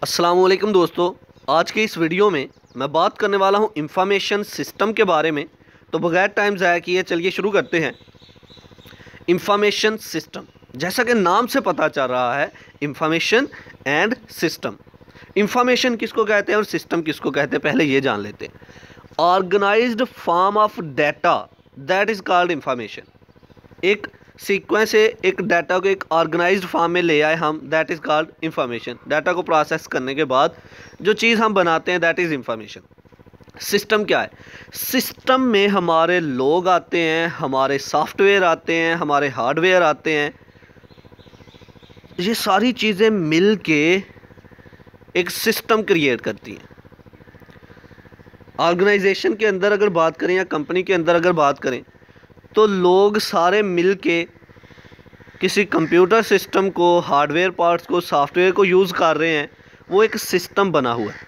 अस्सलाम वालेकुम दोस्तों, आज के इस वीडियो में मैं बात करने वाला हूं इंफॉर्मेशन सिस्टम के बारे में। तो बगैर टाइम ज़ाया किए चलिए शुरू करते हैं। इंफॉर्मेशन सिस्टम, जैसा कि नाम से पता चल रहा है, इंफॉर्मेशन एंड सिस्टम। इंफॉर्मेशन किसको कहते हैं और सिस्टम किसको कहते हैं, पहले ये जान लेते हैं। Organised form of data that is called information. एक सीक्वेंस से एक डाटा को एक ऑर्गेनाइज्ड फॉर्म में ले आए हम, that is called information. Data को प्रोसेस करने के बाद जो चीज़ हम बनाते हैं दैट इज़ इंफॉर्मेशन। सिस्टम क्या है? सिस्टम में हमारे लोग आते हैं, हमारे सॉफ्टवेयर आते हैं, हमारे हार्डवेयर आते हैं। ये सारी चीज़ें मिल के एक सिस्टम क्रिएट करती हैं। ऑर्गेनाइजेशन के अंदर अगर बात करें या कंपनी के अंदर अगर बात करें तो लोग सारे मिल के किसी कंप्यूटर सिस्टम को, हार्डवेयर पार्ट्स को, सॉफ्टवेयर को यूज़ कर रहे हैं। वो एक सिस्टम बना हुआ है,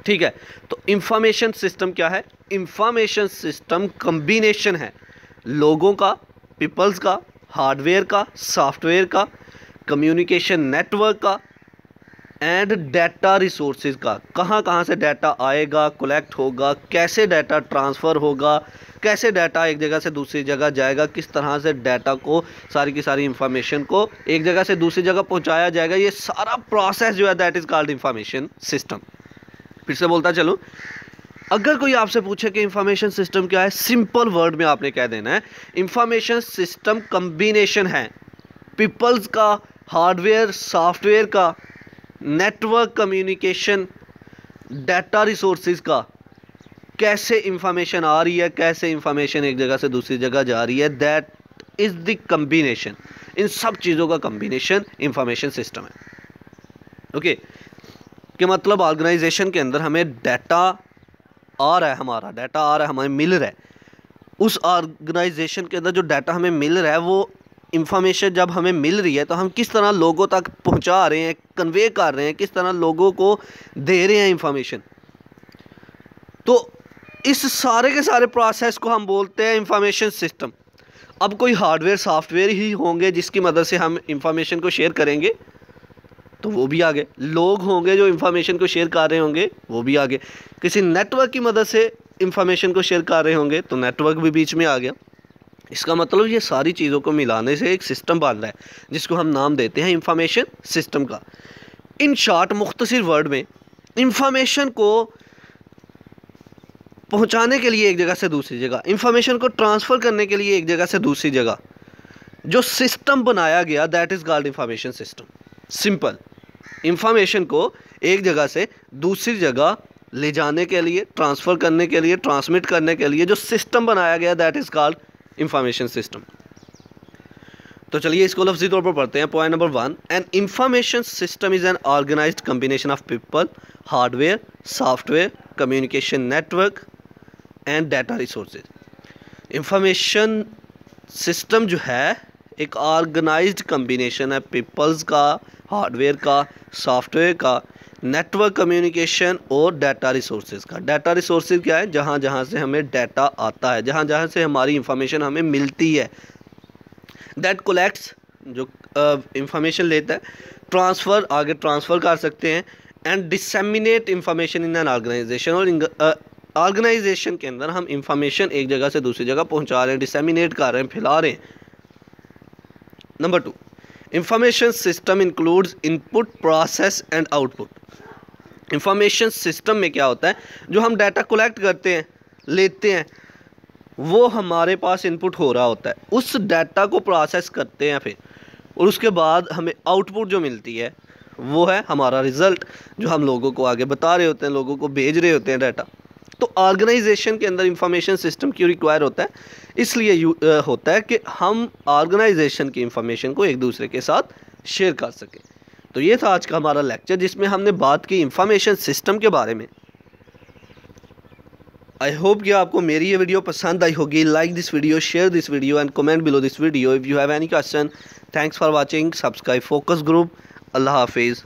ठीक है। तो इंफॉर्मेशन सिस्टम क्या है? इंफॉर्मेशन सिस्टम कम्बिनेशन है लोगों का, पीपल्स का, हार्डवेयर का, सॉफ्टवेयर का, कम्युनिकेशन नेटवर्क का एंड डाटा रिसोर्सेज का। कहाँ कहाँ से डाटा आएगा, कलेक्ट होगा, कैसे डाटा ट्रांसफ़र होगा, कैसे डाटा एक जगह से दूसरी जगह जाएगा, किस तरह से डाटा को, सारी की सारी इंफॉर्मेशन को एक जगह से दूसरी जगह पहुंचाया जाएगा। ये सारा प्रोसेस जो है that is called information system. फिर से बोलता चलूँ, अगर कोई आपसे पूछे कि इंफॉर्मेशन सिस्टम क्या है, सिंपल वर्ड में आपने कह देना है इंफॉर्मेशन सिस्टम कम्बिनेशन है पीपल्स का, हार्डवेयर, सॉफ्टवेयर का, नेटवर्क, कम्युनिकेशन, डाटा रिसोर्सेज का। कैसे इंफॉर्मेशन आ रही है, कैसे इंफॉर्मेशन एक जगह से दूसरी जगह जा रही है, दैट इज़ द कम्बिनेशन। इन सब चीज़ों का कम्बिनेशन इंफॉर्मेशन सिस्टम है। ओके, कि मतलब ऑर्गेनाइजेशन के अंदर हमें डाटा आ रहा है, हमारा डाटा आ रहा है, हमें मिल रहा है। उस ऑर्गेनाइजेशन के अंदर जो डाटा हमें मिल रहा है, वो इंफॉर्मेशन जब हमें मिल रही है तो हम किस तरह लोगों तक पहुंचा रहे हैं, कन्वे कर रहे हैं, किस तरह लोगों को दे रहे हैं इंफॉर्मेशन। तो इस सारे के सारे प्रोसेस को हम बोलते हैं इंफॉर्मेशन सिस्टम। अब कोई हार्डवेयर, सॉफ्टवेयर ही होंगे जिसकी मदद से हम इंफॉर्मेशन को शेयर करेंगे, तो वो भी आगे। लोग होंगे जो इंफॉर्मेशन को शेयर कर रहे होंगे, वो भी आगे। किसी नेटवर्क की मदद से इंफॉर्मेशन को शेयर कर रहे होंगे तो नेटवर्क भी बीच में आ गया। इसका मतलब ये सारी चीज़ों को मिलाने से एक सिस्टम बन रहा है जिसको हम नाम देते हैं इंफॉर्मेशन सिस्टम का। इन शॉर्ट, मुख्तसर वर्ड में, इंफॉर्मेशन को पहुंचाने के लिए एक जगह से दूसरी जगह, इंफॉर्मेशन को ट्रांसफ़र करने के लिए एक जगह से दूसरी जगह जो सिस्टम बनाया गया that is called information system. Simple, information को एक जगह से दूसरी जगह ले जाने के लिए, ट्रांसफ़र करने के लिए, ट्रांसमिट करने के लिए जो सिस्टम बनाया गया that is called information system. तो चलिए इसको लफ्ज़ी तौर पर पढ़ते हैं। Point number 1, an information system is an organised combination of people, hardware, software, communication network and data resources. Information system जो है एक ऑर्गेनाइज्ड कम्बिनेशन है पीपल्स का, हार्डवेयर का, सॉफ्टवेयर का, नेटवर्क, कम्युनिकेशन और डाटा रिसोर्सेज का। डाटा रिसोर्सेज क्या है? जहाँ जहाँ से हमें डाटा आता है, जहाँ जहाँ से हमारी इंफॉर्मेशन हमें मिलती है। दैट कलेक्ट्स, जो इंफॉर्मेशन लेता है, ट्रांसफ़र, आगे ट्रांसफ़र कर सकते हैं, and disseminate information in an organisation. और ऑर्गेनाइजेशन के अंदर हम इंफॉर्मेशन एक जगह से दूसरी जगह पहुंचा रहे हैं, डिसेमिनेट कर रहे हैं, फैला रहे हैं। Number 2, information system includes input, process and output. Information system में क्या होता है? जो हम डाटा कलेक्ट करते हैं, लेते हैं, वो हमारे पास इनपुट हो रहा होता है, उस डाटा को प्रोसेस करते हैं फिर, और उसके बाद हमें आउटपुट जो मिलती है वो है हमारा रिज़ल्ट, जो हम लोगों को आगे बता रहे होते हैं, लोगों को भेज रहे होते हैं डाटा। तो ऑर्गेनाइजेशन के अंदर इंफॉर्मेशन सिस्टम क्यों रिक्वायर होता है? इसलिए होता है कि हम ऑर्गेनाइजेशन की इंफॉर्मेशन को एक दूसरे के साथ शेयर कर सकें। तो ये था आज का हमारा लेक्चर जिसमें हमने बात की इंफॉर्मेशन सिस्टम के बारे में। आई होप कि आपको मेरी ये वीडियो पसंद आई होगी। Like this video, share this video and comment below this video if you have any question. Thanks for watching. Subscribe focus group. अल्लाह हाफिज़।